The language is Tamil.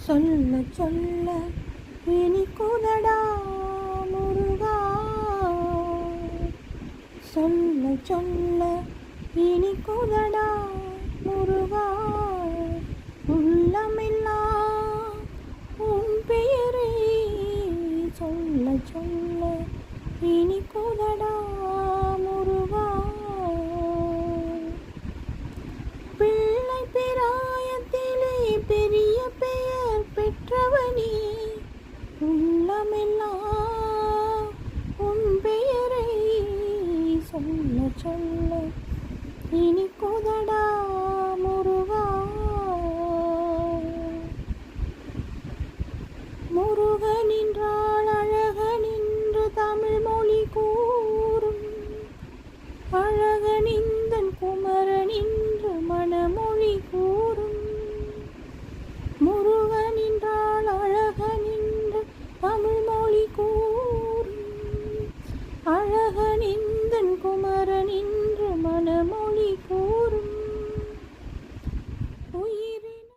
சொல்ல சொல்ல இனிக்குதடா முருகா, சொல்ல சொல்ல இனிக்குதடா முருகா, உள்ளமெல்லாம் உன் பெயரை சொல்ல சொல்ல இனிக்குதடா முருகா. பிள்ளை பிராயத்திலே பெரிய பெயர் பெற்றவனே, உள்ளமெல்லாம் உன் பெயரை சொல்ல சொல்ல இனிக்குதடா முருகா. முருகனின்றால் அழகனின்று தமிழ் மொழி கூறும், அழகனிந்தன் குமரனின்று மணமொழி கூறும். முருகனின்றால் அழகனின்று தமிழ் மொழி கூறும், அழகனிந்தன் குமரனின்